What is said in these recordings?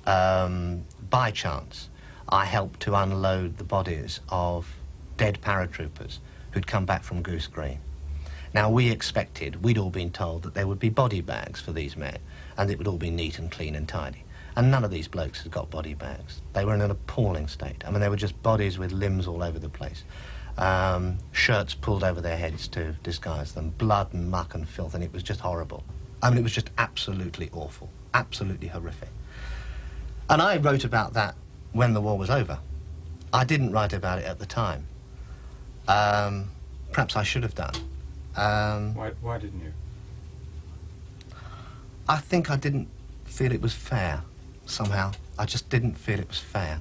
by chance, I helped to unload the bodies of dead paratroopers who'd come back from Goose Green. Now, we'd all been told that there would be body bags for these men, and it would all be neat and clean and tidy. And none of these blokes had got body bags. They were in an appalling state. I mean, they were just bodies with limbs all over the place. Shirts pulled over their heads to disguise them, blood and muck and filth, and it was just horrible. I mean, it was just absolutely awful, absolutely horrific. And I wrote about that when the war was over. I didn't write about it at the time. Perhaps I should have done. Why didn't you? I think I didn't feel it was fair, somehow. I just didn't feel it was fair.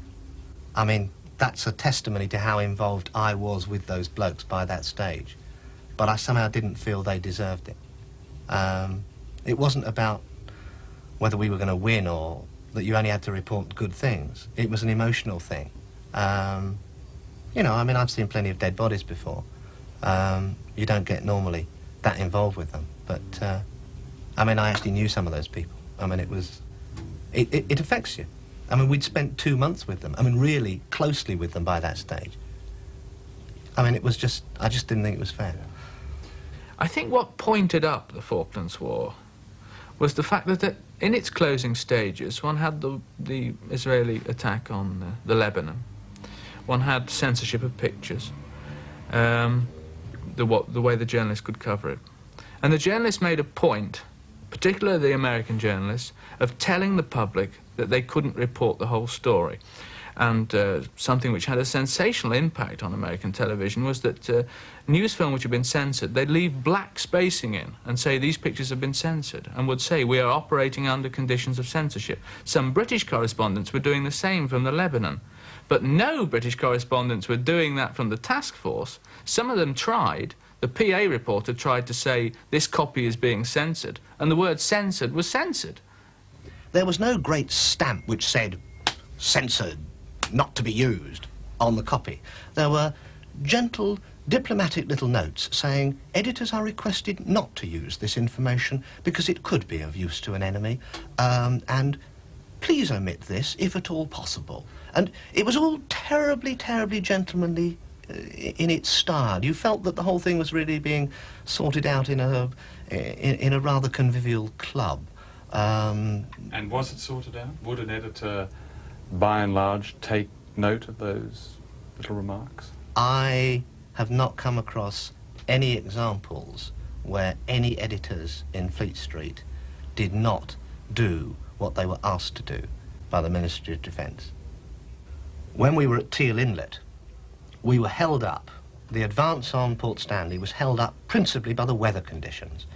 I mean, that's a testimony to how involved I was with those blokes by that stage. But I somehow didn't feel they deserved it. It wasn't about whether we were going to win or that you only had to report good things. It was an emotional thing. You know, I mean, I've seen plenty of dead bodies before. You don't get normally that involved with them. But, I mean, I actually knew some of those people. I mean, it affects you. I mean, we'd spent 2 months with them. I mean, really closely with them by that stage. I mean, I just didn't think it was fair. I think what pointed up the Falklands War was the fact that in its closing stages, one had the Israeli attack on the Lebanon. One had censorship of pictures, the way the journalists could cover it. And the journalists made a point, particularly the American journalists, of telling the public that they couldn't report the whole story. And something which had a sensational impact on American television was that news film which had been censored, they'd leave black spacing in and say these pictures have been censored, and would say we are operating under conditions of censorship. Some British correspondents were doing the same from the Lebanon, but no British correspondents were doing that from the task force. Some of them tried. The PA reporter tried to say this copy is being censored, and the word censored was censored. There was no great stamp which said censored, not to be used, on the copy. There were gentle, diplomatic little notes saying editors are requested not to use this information because it could be of use to an enemy, and please omit this if at all possible. And it was all terribly, terribly gentlemanly in its style. You felt that the whole thing was really being sorted out in a rather convivial club. And was it sorted out? Would an editor, by and large, take note of those little remarks? I have not come across any examples where any editors in Fleet Street did not do what they were asked to do by the Ministry of Defence. When we were at Teal Inlet, we were held up. The advance on Port Stanley was held up principally by the weather conditions.